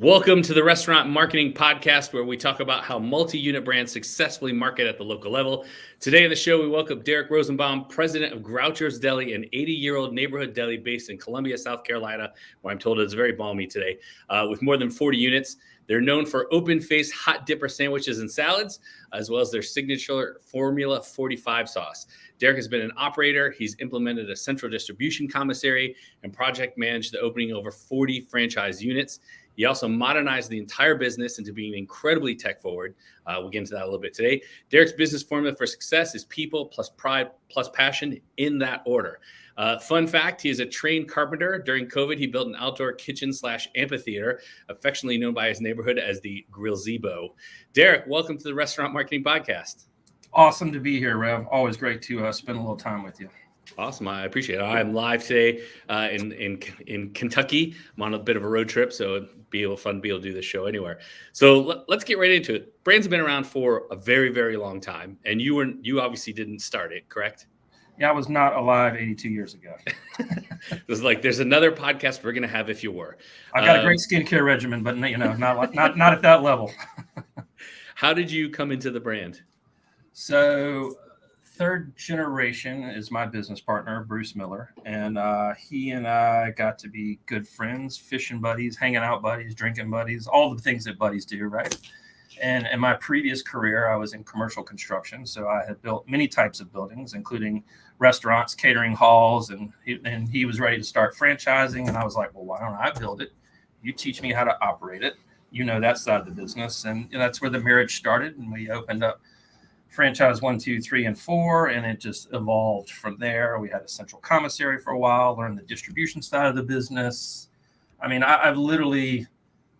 Welcome to the Restaurant Marketing Podcast, where we talk about how multi-unit brands successfully market at the local level. Today on the show, we welcome Derek Rosenbaum, president of Groucho's Deli, an 80-year-old neighborhood deli based in Columbia, South Carolina, where I'm told it's very balmy today, with more than 40 units. They're known for open-faced hot dipper sandwiches and salads, as well as their signature Formula 45 sauce. Derek has been an operator. He's implemented a central distribution commissary and project managed the opening of over 40 franchise units. He also modernized the entire business into being incredibly tech forward. We'll get into that a little bit today. Derek's business formula for success is people plus pride plus passion, in that order. Fun fact, he is a trained carpenter. During COVID, he built an outdoor kitchen/amphitheater, affectionately known by his neighborhood as the Grillzebo. Derek, welcome to the Restaurant Marketing Podcast. Awesome to be here, Rev. Always great to spend a little time with you. Awesome. I appreciate it. I'm live today in Kentucky. I'm on a bit of a road trip, so it'd be fun to be able to do this show anywhere. So let's get right into it. Brands have been around for a very, very long time, and you obviously didn't start it, correct? Yeah, I was not alive 82 years ago. It was like, there's another podcast we're going to have if you were. I got a great skincare regimen, but not at that level. How did you come into the brand? So, third generation is my business partner, Bruce Miller, and he and I got to be good friends, fishing buddies, hanging out buddies, drinking buddies, all the things that buddies do, right? And in my previous career, I was in commercial construction, so I had built many types of buildings, including restaurants, catering halls, and he was ready to start franchising, and I was like, well, why don't I build it? You teach me how to operate it. You know that side of the business, and that's where the marriage started, and we opened up franchise 1, 2, 3, and 4, and it just evolved from there. We had a central commissary for a while, learned the distribution side of the business. I mean, I've literally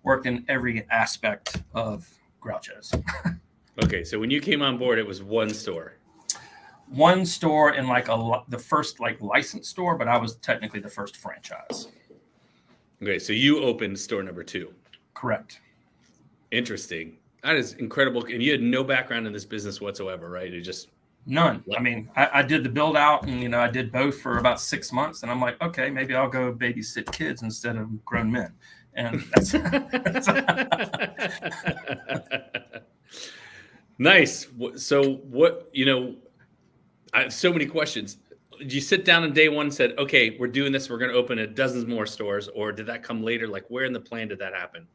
worked in every aspect of Groucho's. Okay, so when you came on board, it was one store. One store and the first licensed store, but I was technically the first franchise. Okay, so you opened store number 2. Correct. Interesting. That is incredible. And you had no background in this business whatsoever, right? It just none. I mean, I did the build out, and I did both for about 6 months, and I'm like, okay, maybe I'll go babysit kids instead of grown men. And that's nice. So what, I have so many questions. Did you sit down on day one and said, okay, we're doing this, we're going to open a dozens more stores, or did that come later? Like, where in the plan did that happen?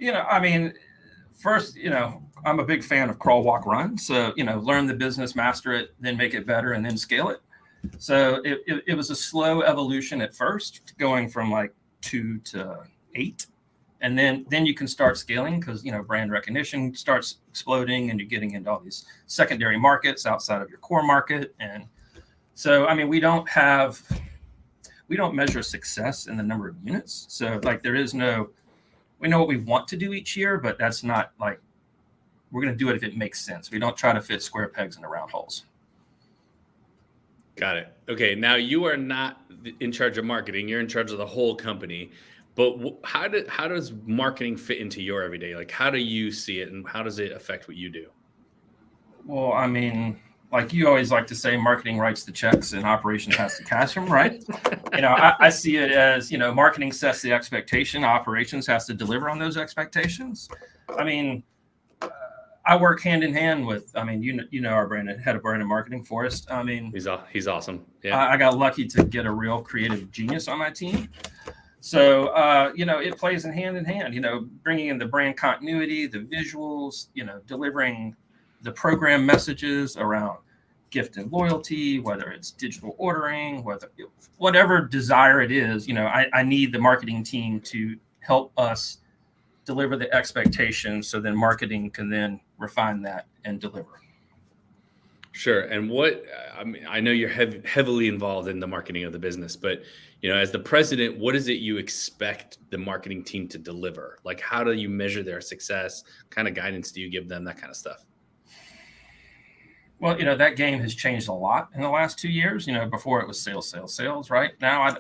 I mean, first, I'm a big fan of crawl, walk, run. So, learn the business, master it, then make it better, and then scale it. So it was a slow evolution at first, going from 2 to 8. And then you can start scaling because, brand recognition starts exploding and you're getting into all these secondary markets outside of your core market. And so, I mean, we don't measure success in the number of units. So we know what we want to do each year, but that's not we're going to do it if it makes sense. We don't try to fit square pegs into round holes. Got it. Okay. Now you are not in charge of marketing. You're in charge of the whole company. But how does marketing fit into your everyday? Like, how do you see it, and how does it affect what you do? Well, I mean, like you always like to say, marketing writes the checks and operations has to cash them, right? I see it as, marketing sets the expectation, operations has to deliver on those expectations. I mean, I work hand in hand with, our head of brand and marketing, Forrest. I mean, he's awesome. Yeah. I got lucky to get a real creative genius on my team. So, it plays in hand, bringing in the brand continuity, the visuals, delivering the program messages around gift and loyalty, whether it's digital ordering, whatever desire it is, I need the marketing team to help us deliver the expectations so then marketing can then refine that and deliver. Sure. And I know you're heavily involved in the marketing of the business, but as the president, what is it you expect the marketing team to deliver? Like, how do you measure their success? What kind of guidance do you give them? That kind of stuff. Well, that game has changed a lot in the last 2 years. Before it was sales, right? Now,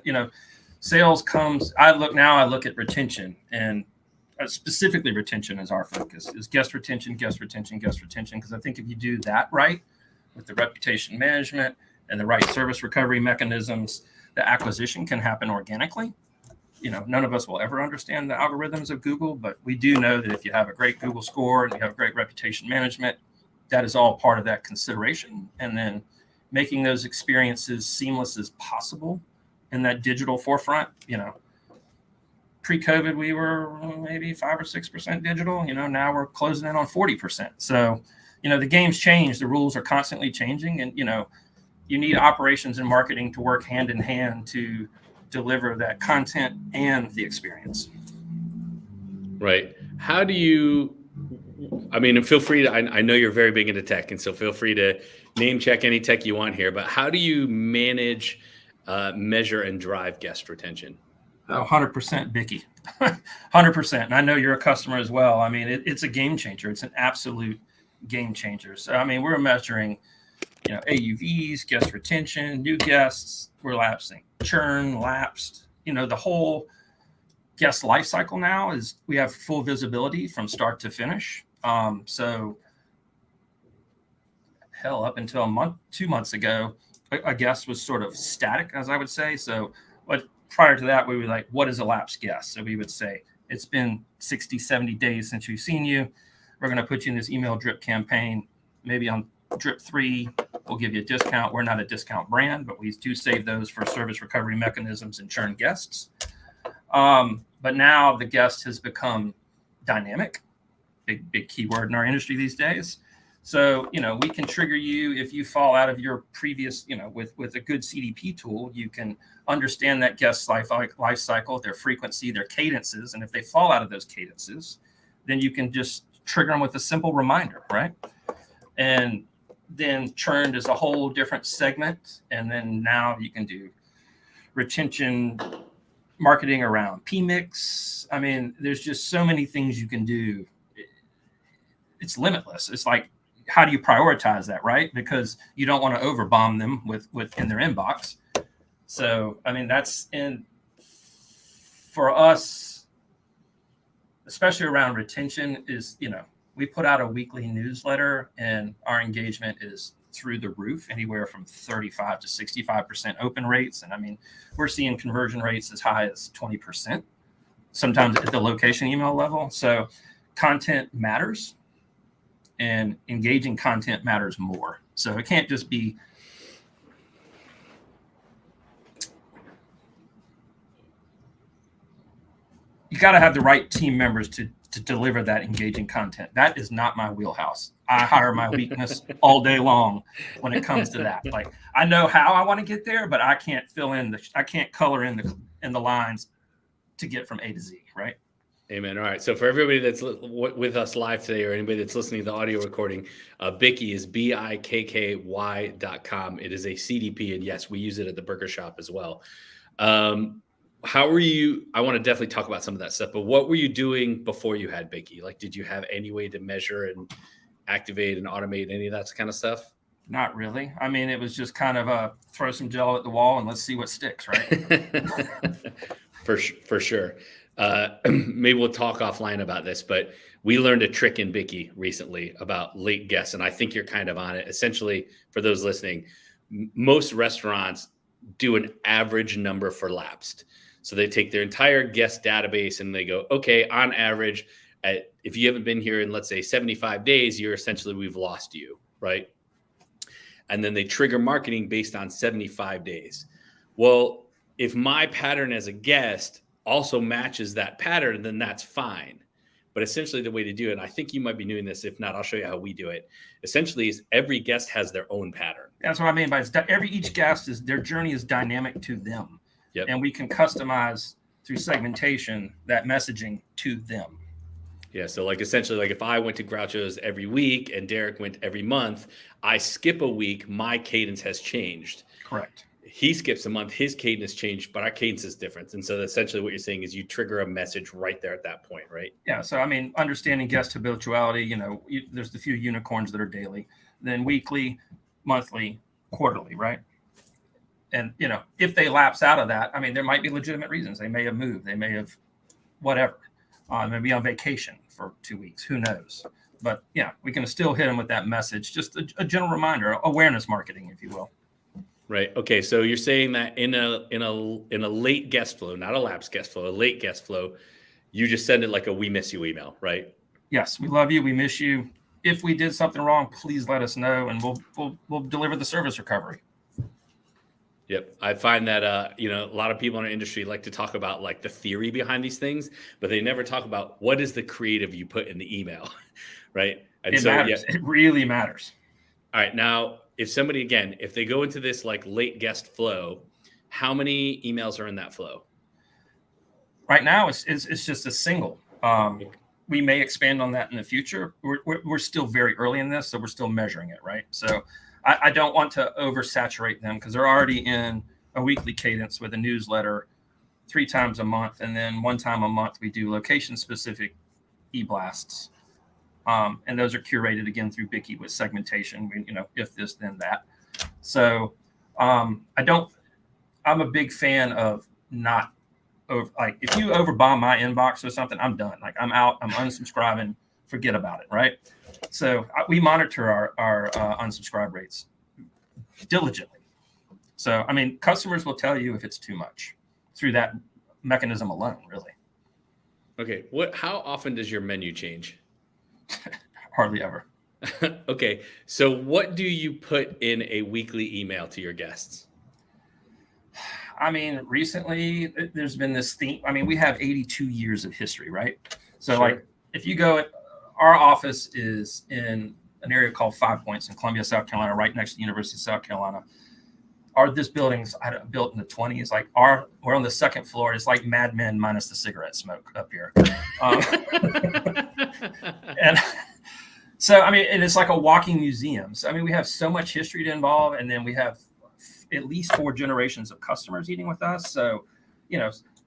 sales comes. I look at retention, and specifically retention is our focus. Is guest retention. Because I think if you do that right, with the reputation management and the right service recovery mechanisms, the acquisition can happen organically. none of us will ever understand the algorithms of Google, but we do know that if you have a great Google score and you have great reputation management, that is all part of that consideration. And then making those experiences seamless as possible in that digital forefront. Pre-COVID, we were maybe 5 or 6% digital. Now we're closing in on 40%. So, the game's changed. The rules are constantly changing, and you need operations and marketing to work hand in hand to deliver that content and the experience. Right. How do you? And feel free to. I know you're very big into tech, and so feel free to name check any tech you want here. But how do you manage, measure, and drive guest retention? 100% Bicky, 100%. And I know you're a customer as well. It's a game changer. It's an absolute game changer. So, we're measuring, AUVs, guest retention, new guests, we're lapsing, churn, lapsed, the whole guest life cycle now is we have full visibility from start to finish. So hell, up until a month, 2 months ago, a guest was sort of static, as I would say. So prior to that, we were like, what is a lapsed guest? So we would say, it's been 60, 70 days since we've seen you. We're going to put you in this email drip campaign. Maybe on drip 3, we'll give you a discount. We're not a discount brand, but we do save those for service recovery mechanisms and churn guests. But now the guest has become dynamic, big keyword in our industry these days. So, we can trigger you if you fall out of your previous, with a good CDP tool, you can understand that guest life cycle, their frequency, their cadences. And if they fall out of those cadences, then you can just trigger them with a simple reminder, right? And then churned is a whole different segment. And then now you can do retention marketing around PMix. There's just so many things you can do. It's limitless. It's like, how do you prioritize that, right? Because you don't want to overbomb them with in their inbox. So, that's for us, especially around retention is, we put out a weekly newsletter and our engagement is through the roof, anywhere from 35 to 65% open rates. And we're seeing conversion rates as high as 20%, sometimes at the location email level. So content matters. And engaging content matters more. So it can't just be you got to have the right team members to deliver that engaging content. That is not my wheelhouse. I hire my weakness all day long when it comes to that. Like, I know how I want to get there, but I can't I can't color in the lines to get from A to Z, right? Amen. All right. So for everybody that's with us live today, or anybody that's listening to the audio recording, Bikky is BIKKY.com. It is a CDP, and yes, we use it at the burger shop as well. How were you? I want to definitely talk about some of that stuff, but what were you doing before you had Bikky? Like, did you have any way to measure and activate and automate any of that kind of stuff? Not really. It was just kind of throw some gel at the wall and let's see what sticks, right? For sure. Maybe we'll talk offline about this, but we learned a trick in Bikky recently about late guests, and I think you're kind of on it. Essentially, for those listening, most restaurants do an average number for lapsed. So they take their entire guest database and they go, okay, on average, if you haven't been here in, let's say, 75 days, we've lost you, right? And then they trigger marketing based on 75 days. Well, if my pattern as a guest also matches that pattern, then that's fine. But essentially the way to do it, and I think you might be doing this. If not, I'll show you how we do it. Essentially is every guest has their own pattern. That's what I mean by each guest their journey is dynamic to them. Yep. And we can customize through segmentation that messaging to them. Yeah. So like essentially, like if I went to Groucho's every week and Derek went every month, I skip a week, my cadence has changed. Correct. He skips a month, his cadence changed, but our cadence is different. And so essentially what you're saying is you trigger a message right there at that point, right? Yeah. So, understanding guest habituality, there's the few unicorns that are daily, then weekly, monthly, quarterly, right? And, if they lapse out of that, there might be legitimate reasons. They may have moved. They may have whatever. Maybe on vacation for 2 weeks. Who knows? But, yeah, we can still hit them with that message. Just a general reminder, awareness marketing, if you will. Right. Okay. So you're saying that in a late guest flow, not a lapsed guest flow, a late guest flow, you just send it like a "we miss you" email, right? Yes, we love you. We miss you. If we did something wrong, please let us know, and we'll deliver the service recovery. Yep. I find that a lot of people in our industry like to talk about like the theory behind these things, but they never talk about what is the creative you put in the email, right? And It so yeah. matters. It really matters. All right. Now, if somebody again, if they go into this like late guest flow, how many emails are in that flow? Right now, it's just a single. We may expand on that in the future. We're still very early in this, so we're still measuring it, right? So I don't want to oversaturate them because they're already in a weekly cadence with a newsletter 3 times a month, and then 1 time a month we do location-specific e-blasts, and those are curated again through Bicky with segmentation. If this, then that. So I'm a big fan of not over, like if you overbomb my inbox or something, I'm done. Like I'm out, I'm unsubscribing, forget about it, right? So we monitor our unsubscribe rates diligently. So I mean, customers will tell you if it's too much through that mechanism alone, really. Okay. How often does your menu change? Hardly ever. Okay. So what do you put in a weekly email to your guests? I mean, recently there's been this theme. I mean, we have 82 years of history, right? So Sure. like if you go, our office is in an area called Five Points in Columbia, South Carolina, right next to the University of South Carolina. This building's built in the 20s. Like we're on the 2nd floor. It's like Mad Men minus the cigarette smoke up here. And so, I mean, and it's like a walking museum. So, I mean, we have so much history to involve, and then we have at least 4 generations of customers eating with us. So,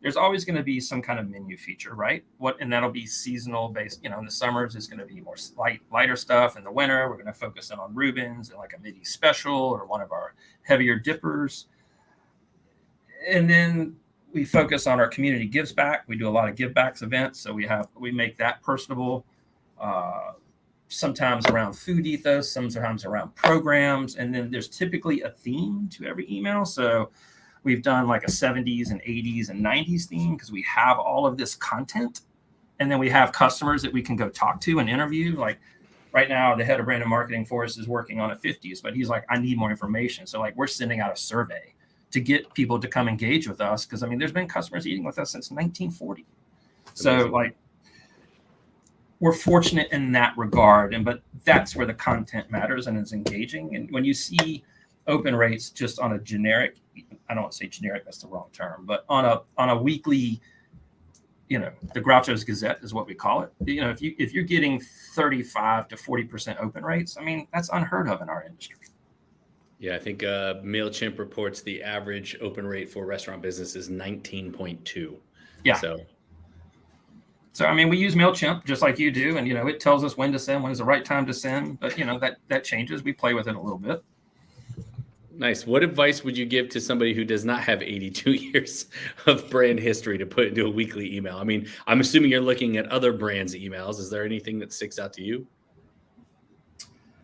there's always going to be some kind of menu feature, right? And that'll be seasonal based. In the summers, it's going to be more lighter stuff. In the winter, we're going to focus in on Reubens and like a midi special or one of our heavier dippers. And then we focus on our community gives back. We do a lot of give backs events. So we make that personable. Sometimes around food ethos, sometimes around programs. And then there's typically a theme to every email. So we've done like a 70s and 80s and 90s theme because we have all of this content. And then we have customers that we can go talk to and interview. Like right now, the head of brand and marketing for us is working on a 50s, but he's like, I need more information. So like we're sending out a survey to get people to come engage with us. Because I mean, there's been customers eating with us since 1940. So like, we're fortunate in that regard, but that's where the content matters and is engaging. And when you see open rates just on a generic, I don't want to say generic, that's the wrong term, but on a weekly, the Groucho's Gazette is what we call it. If you're getting 35 to 40% open rates, I mean, that's unheard of in our industry. Yeah, I think MailChimp reports the average open rate for restaurant business is 19.2. Yeah. So, I mean, we use MailChimp just like you do. And, it tells us when to send, when is the right time to send. But, that changes. We play with it a little bit. Nice. What advice would you give to somebody who does not have 82 years of brand history to put into a weekly email? I mean, I'm assuming you're looking at other brands' emails. Is there anything that sticks out to you?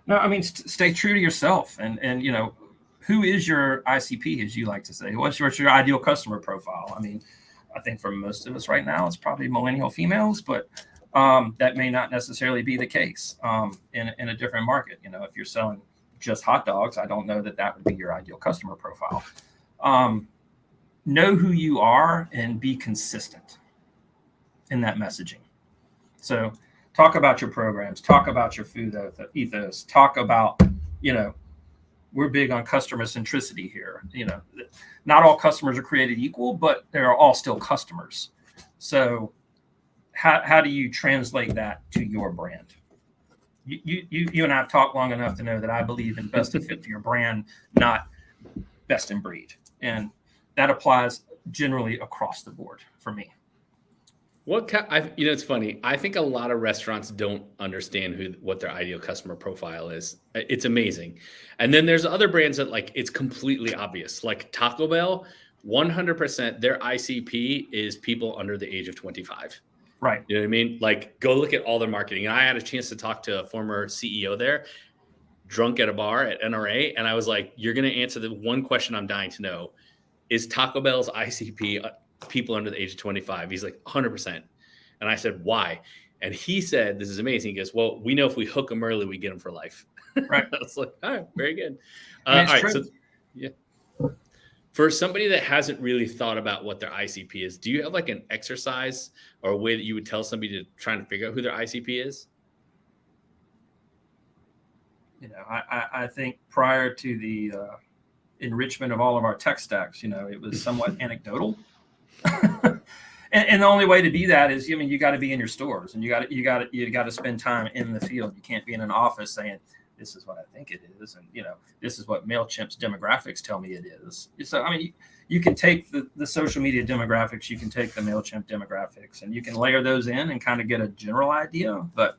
No, I mean, stay true to yourself. And who is your ICP, as you like to say? What's your ideal customer profile? I mean, I think for most of us right now, it's probably millennial females, but that may not necessarily be the case in a different market. If you're selling just hot dogs, I don't know that would be your ideal customer profile. Know who you are and be consistent in that messaging. So talk about your programs, talk about your food ethos, talk about, we're big on customer centricity here. Not all customers are created equal, but they're all still customers. So how do you translate that to your brand? You and I have talked long enough to know that I believe in best fit for your brand, not best in breed. And that applies generally across the board for me. It's funny. I think a lot of restaurants don't understand what their ideal customer profile is. It's amazing. And then there's other brands that it's completely obvious. Like Taco Bell, 100% their ICP is people under the age of 25. Right. You know what I mean? Like go look at all their marketing. And I had a chance to talk to a former CEO there. drunk at a bar at NRA, and I was like, "You're going to answer the one question I'm dying to know: is Taco Bell's ICP people under the age of 25?" He's like, 100%. And I said, "Why?" And he said, "This is amazing." He goes, "Well, we know if we hook them early, we get them for life." Right. I was like, "All right, very good." I mean, All right, true. so yeah. For somebody that hasn't really thought about what their ICP is, do you have like an exercise or a way that you would tell somebody to try and figure out who their ICP is? I think prior to the enrichment of all of our tech stacks, it was somewhat anecdotal. And the only way to be that is, you got to be in your stores, and you got to spend time in the field. You can't be in an office saying, "This is what I think it is," and this is what MailChimp's demographics tell me it is. So I mean, you can take the social media demographics, you can take the MailChimp demographics, and you can layer those in and kind of get a general idea. But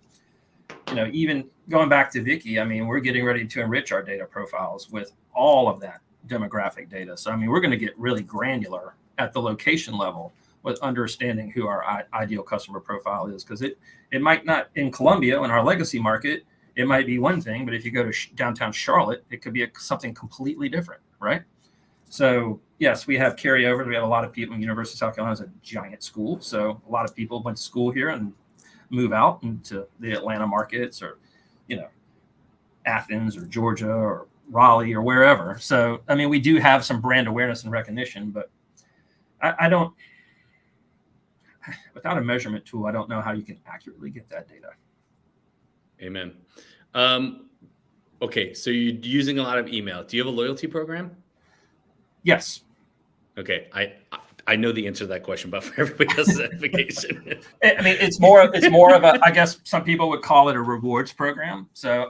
even going back to Vicky, I mean, we're getting ready to enrich our data profiles with all of that demographic data. So I mean, we're going to get really granular at the location level with understanding who our ideal customer profile is, because it might not, in Columbia, in our legacy market, it might be one thing, but if you go to downtown Charlotte, it could be something completely different, right? So yes, we have carryovers. We have a lot of people. University of South Carolina is a giant school, so a lot of people went to school here and move out into the Atlanta markets, or Athens or Georgia or Raleigh or wherever. So I mean, we do have some brand awareness and recognition, but I don't. Without a measurement tool, I don't know how you can accurately get that data. Amen. Okay, so you're using a lot of email. Do you have a loyalty program? Yes. Okay, I know the answer to that question, but for everybody else's edification. I mean, it's more of a, I guess some people would call it a rewards program. So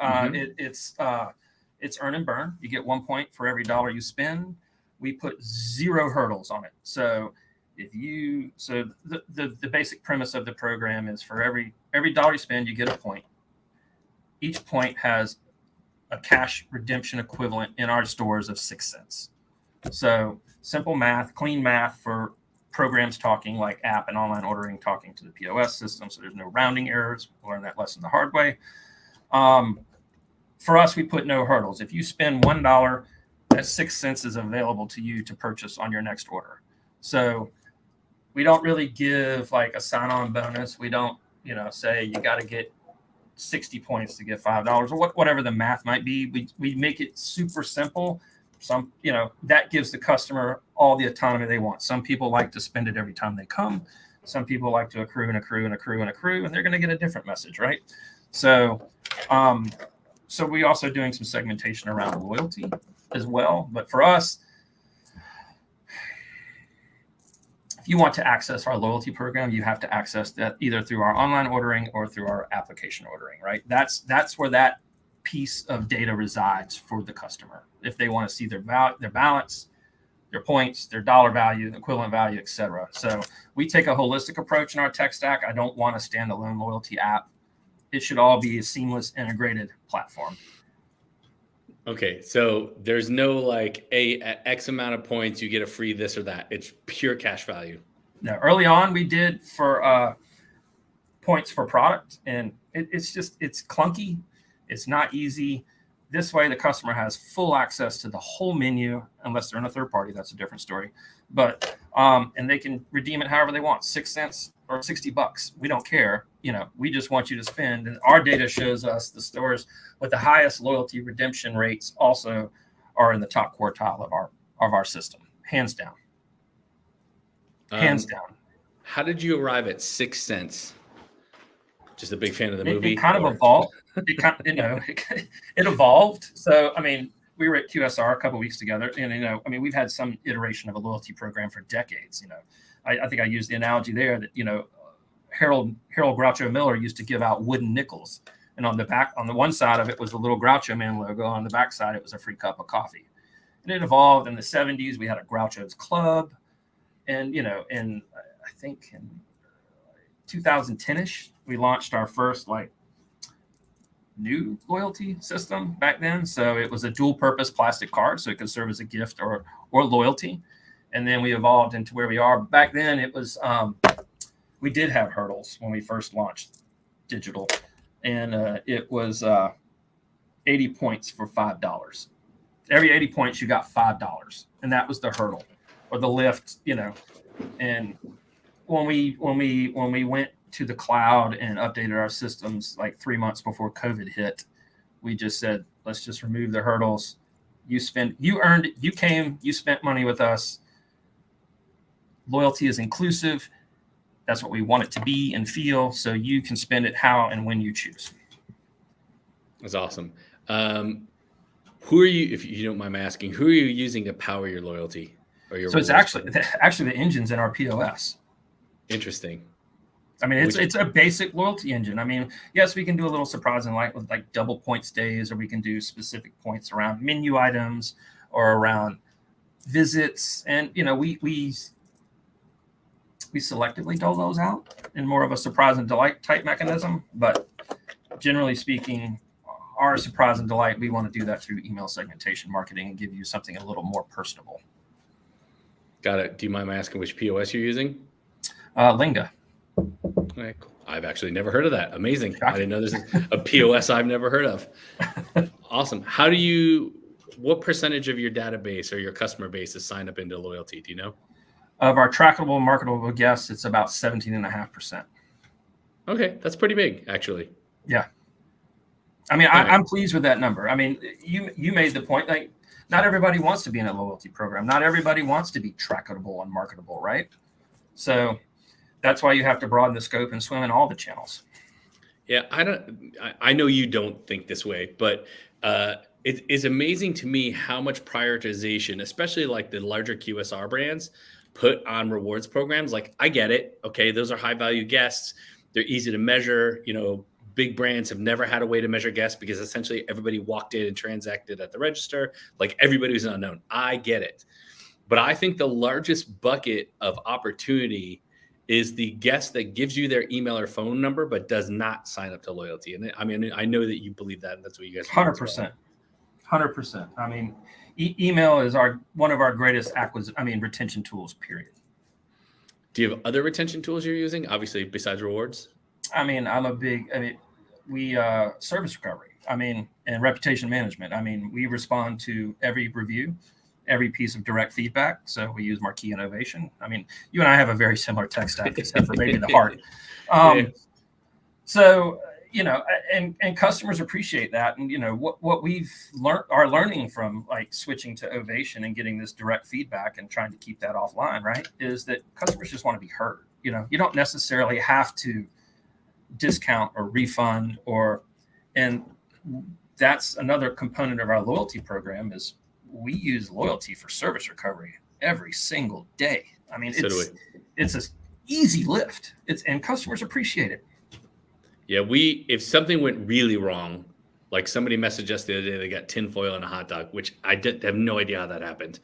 it's earn and burn. You get 1 point for every dollar you spend. We put 0 hurdles on it. So the basic premise of the program is, for every dollar you spend, you get a point. Each point has a cash redemption equivalent in our stores of 6 cents. So simple math, clean math for programs talking like app and online ordering, talking to the POS system. So there's no rounding errors. We learned that lesson the hard way. For us, we put no hurdles. If you spend $1, that 6 cents is available to you to purchase on your next order. So we don't really give like a sign-on bonus. We don't, say you got to get 60 points to get $5 or whatever the math might be. We make it super simple. That gives the customer all the autonomy they want. Some people like to spend it every time they come. Some people like to accrue, and they're going to get a different message, right? So, so we also doing some segmentation around loyalty as well. But for us, if you want to access our loyalty program, you have to access that either through our online ordering or through our application ordering, right? That's where that piece of data resides for the customer. If they want to see their balance, their points, their dollar value, equivalent value, et cetera. So we take a holistic approach in our tech stack. I don't want a standalone loyalty app. It should all be a seamless, integrated platform. Okay, so there's no like at X amount of points you get a free this or that. It's pure cash value. No, early on we did for points for product, and it's clunky. It's not easy. This way, the customer has full access to the whole menu, unless they're in a third party. That's a different story. But and they can redeem it however they want, 6 cents or $60. We don't care. We just want you to spend. And our data shows us the stores with the highest loyalty redemption rates also are in the top quartile of our system, hands down. Hands down. How did you arrive at 6 cents? Just a big fan of the movie. It kind of evolved. It evolved. So, I mean, we were at QSR a couple of weeks together, and we've had some iteration of a loyalty program for decades. I think I used the analogy there that Harold Groucho Miller used to give out wooden nickels, and on the one side of it was the little Groucho Man logo. On the back side, it was a free cup of coffee. And it evolved in the 70s. We had a Groucho's Club, and I think in 2010ish, we launched our first new loyalty system back then. So it was a dual purpose plastic card, so it could serve as a gift or loyalty. And then we evolved into where we are. Back then it was, we did have hurdles when we first launched digital, and it was 80 points for $5. Every 80 points, you got $5. And that was the hurdle or the lift, And when we went to the cloud and updated our systems like 3 months before COVID hit, we just said, let's just remove the hurdles. You spent money with us. Loyalty is inclusive. That's what we want it to be and feel. So you can spend it how and when you choose. That's awesome. Who are you, if you don't mind me asking, who are you using to power your loyalty or your? So it's actually the engines in our POS. Interesting. I mean, it's a basic loyalty engine. I mean, yes, we can do a little surprising with like double points days, or we can do specific points around menu items or around visits. And, we selectively dole those out in more of a surprise and delight type mechanism. But generally speaking, our surprise and delight, we want to do that through email segmentation marketing and give you something a little more personable. Got it. Do you mind me asking which POS you're using? Linga. Okay, cool. I've actually never heard of that. Amazing. I didn't know there's a POS I've never heard of. Awesome. What percentage of your database or your customer base is signed up into loyalty? Do you know? Of our trackable, marketable guests, it's about 17.5%. Okay. That's pretty big, actually. Yeah. I mean, I'm pleased with that number. I mean, you made the point, like, not everybody wants to be in a loyalty program. Not everybody wants to be trackable and marketable, right? So that's why you have to broaden the scope and swim in all the channels. Yeah, I know you don't think this way, but it is amazing to me how much prioritization, especially like the larger QSR brands, put on rewards programs. Like, I get it. Okay, those are high value guests. They're easy to measure. Big brands have never had a way to measure guests because essentially everybody walked in and transacted at the register. Like, everybody was unknown. I get it. But I think the largest bucket of opportunity is the guest that gives you their email or phone number, but does not sign up to loyalty. And I mean, I know that you believe that. And that's what you guys 100%. 100%. I mean, email is one of our greatest retention tools, period. Do you have other retention tools you're using? Obviously, besides rewards? I mean, we service recovery, and reputation management. We respond to every review, every piece of direct feedback. So we use Marquee Innovation. You and I have a very similar tech stack, except for maybe the heart. So, and customers appreciate that. And, what we've learning from like switching to Ovation and getting this direct feedback and trying to keep that offline, right, is that customers just want to be heard. You don't necessarily have to discount or refund and that's another component of our loyalty program is we use loyalty for service recovery every single day. It's an easy lift. And customers appreciate it. Yeah, if something went really wrong, like somebody messaged us the other day, they got tinfoil and a hot dog, which I have no idea how that happened.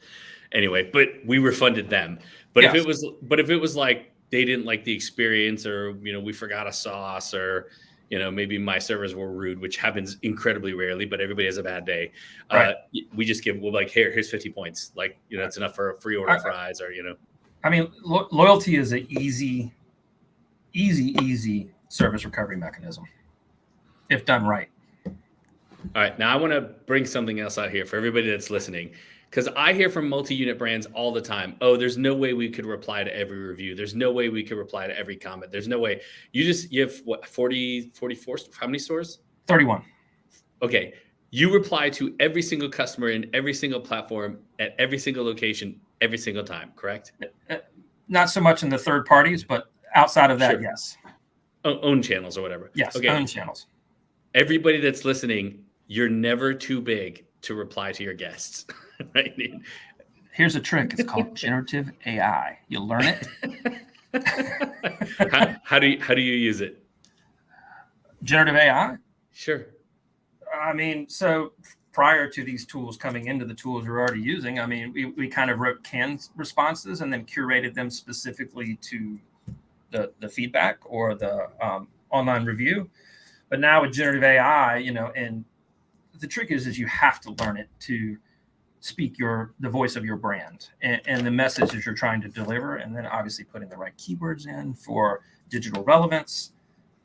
Anyway, but we refunded them. But yes. if it was like they didn't like the experience, or we forgot a sauce, or maybe my servers were rude, which happens incredibly rarely, but everybody has a bad day. Right. We just we're like, here's 50 points. Like, that's enough for a free order of fries, or loyalty is an easy service recovery mechanism if done right. All right, now I want to bring something else out here for everybody that's listening, because I hear from multi-unit brands all the time, oh, there's no way we could reply to every review. There's no way we could reply to every comment. There's no way. You have what, 44, how many stores? 31. Okay. You reply to every single customer in every single platform at every single location, every single time, correct? Not so much in the third parties, but outside of that, sure. Yes. Own channels or whatever. Yes, okay. Own channels. Everybody that's listening, you're never too big to reply to your guests. Right? Here's a trick. It's called generative AI. You'll learn it. How do you use it? Generative AI? Sure. So prior to these tools coming into the tools we're already using, we kind of wrote canned responses and then curated them specifically to the feedback or the online review. But now with generative AI, and the trick is you have to learn it to speak the voice of your brand and the messages you're trying to deliver, and then obviously putting the right keywords in for digital relevance.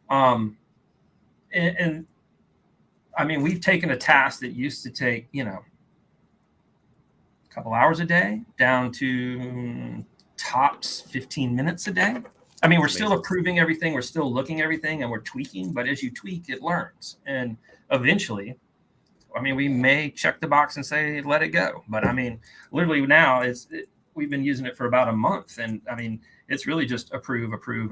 And I mean, we've taken a task that used to take, a couple hours a day down to tops 15 minutes a day. I mean, we're still approving everything. We're still looking at everything and we're tweaking, but as you tweak, it learns. And eventually, I mean, we may check the box and say, let it go. But I mean, literally now we've been using it for about a month. And I mean, it's really just approve. And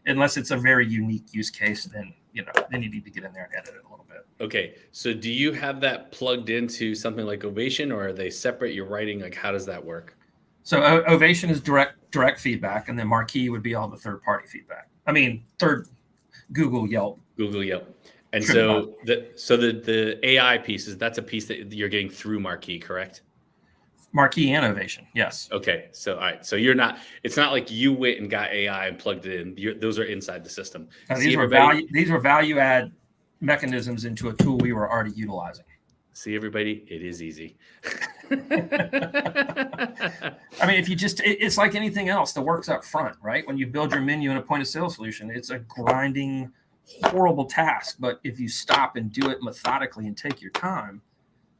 unless it's a very unique use case, then you need to get in there and edit it a little bit. Okay. So do you have that plugged into something like Ovation, or are they separate? You're writing, like, how does that work? So Ovation is direct feedback, and then Marquee would be all the third-party feedback. I mean, Google, Yelp. And so the AI piece that's a piece that you're getting through Marquee, correct? Marquee and Ovation, yes. Okay. So all right. So it's not like you went and got AI and plugged it in. Those are inside the system. Now, these were value add mechanisms into a tool we were already utilizing. See, everybody, it is easy. I mean, it's like anything else. The work's up front, right? When you build your menu in a point of sale solution, it's a grinding, horrible task. But if you stop and do it methodically and take your time,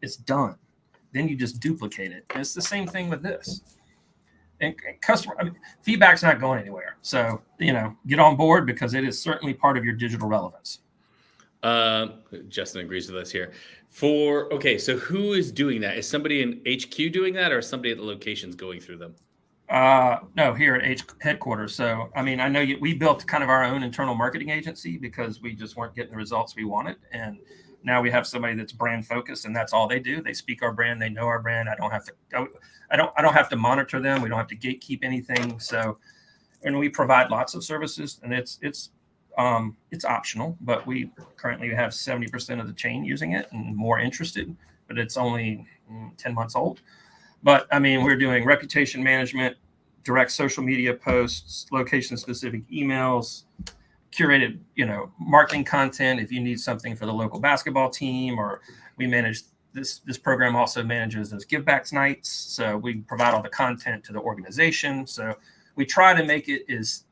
it's done. Then you just duplicate it. And it's the same thing with this. And feedback's not going anywhere. So, get on board because it is certainly part of your digital relevance. Justin agrees with us here. So who is doing that? Is somebody in HQ doing that, or somebody at the locations going through them? No, here at headquarters. So, I mean, I know we built kind of our own internal marketing agency because we just weren't getting the results we wanted. And now we have somebody that's brand focused, and that's all they do. They speak our brand. They know our brand. I don't have to monitor them. We don't have to gatekeep anything. So, and we provide lots of services, and it's optional, but we currently have 70% of the chain using it and more interested, but it's only 10 months old. But I mean, we're doing reputation management, direct social media posts, location specific emails, curated, marketing content. If you need something for the local basketball team, or we manage this program also manages those give backs nights. So we provide all the content to the organization. So we try to make it as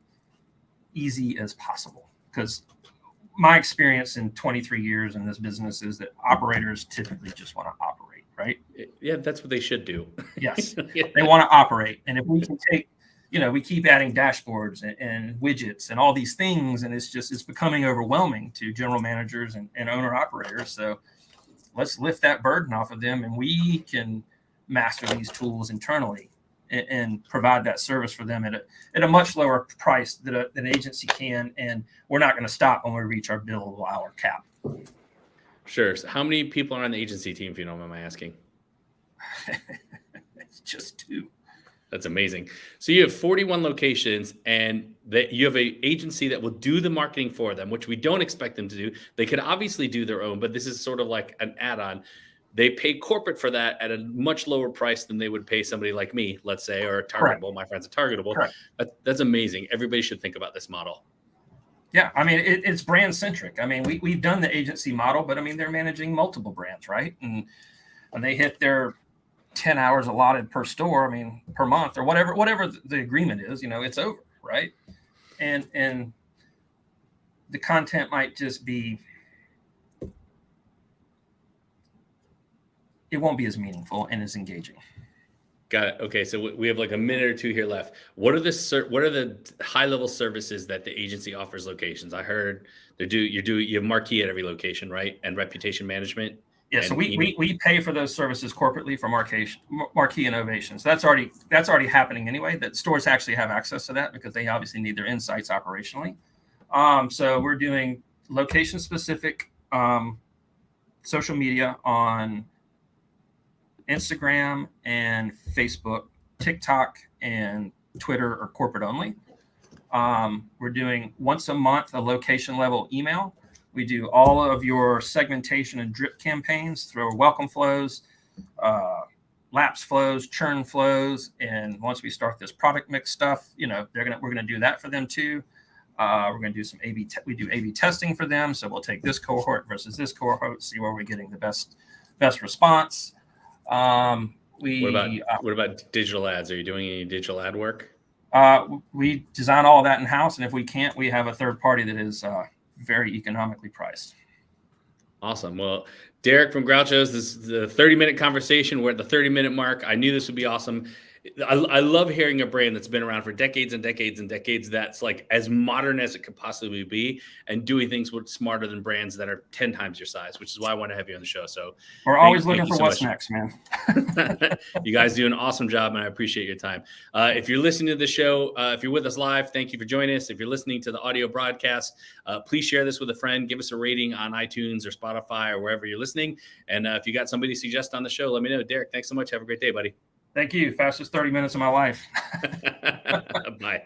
easy as possible. Because my experience in 23 years in this business is that operators typically just want to operate, right? Yeah, that's what they should do. Yes, they want to operate. And if we can take, we keep adding dashboards and widgets and all these things, and it's becoming overwhelming to general managers and owner operators. So let's lift that burden off of them, and we can master these tools internally and provide that service for them at a much lower price than an agency can. And we're not going to stop when we reach our billable hour cap. Sure. So how many people are on the agency team, if you don't mind my asking? It's just 2. That's amazing. So you have 41 locations, and that you have an agency that will do the marketing for them, which we don't expect them to do. They could obviously do their own, but this is sort of like an add-on. They pay corporate for that at a much lower price than they would pay somebody like me, let's say, or Targetable. Correct. My friends at Targetable. Correct. That's amazing. Everybody should think about this model. Yeah, I mean, it's brand centric. I mean, we've done the agency model, but I mean, they're managing multiple brands, right? And when they hit their 10 hours allotted per store, I mean, per month or whatever the agreement is, it's over, right? And the content might just be, it won't be as meaningful and as engaging. Got it. Okay, so we have like a minute or 2 here left. What are the high level services that the agency offers locations? I heard you have Marquee at every location, right? And reputation management. Yeah, so we pay for those services corporately for Marquee and Ovation. So that's already happening anyway. That stores actually have access to that because they obviously need their insights operationally. So we're doing location specific social media on Instagram and Facebook, TikTok and Twitter are corporate only. We're doing once a month a location level email. We do all of your segmentation and drip campaigns through welcome flows, lapse flows, churn flows, and once we start this product mix stuff, we're gonna do that for them too. We're gonna do some we do A/B testing for them, so we'll take this cohort versus this cohort, see where we're getting the best response. What about digital ads? Are you doing any digital ad work? We design all of that in house, and if we can't, we have a third party that is very economically priced. Awesome. Well, Derek from Groucho's, this is the 30-minute conversation. We're at the 30-minute mark. I knew this would be awesome. I love hearing a brand that's been around for decades and decades and decades that's like as modern as it could possibly be and doing things with smarter than brands that are 10 times your size, which is why I want to have you on the show. So we're always looking for what's next, man. You guys do an awesome job, and I appreciate your time. If you're listening to the show, if you're with us live, thank you for joining us. If you're listening to the audio broadcast, please share this with a friend. Give us a rating on iTunes or Spotify or wherever you're listening. And if you got somebody to suggest on the show, let me know. Derek, thanks so much. Have a great day, buddy. Thank you. Fastest 30 minutes of my life. Bye.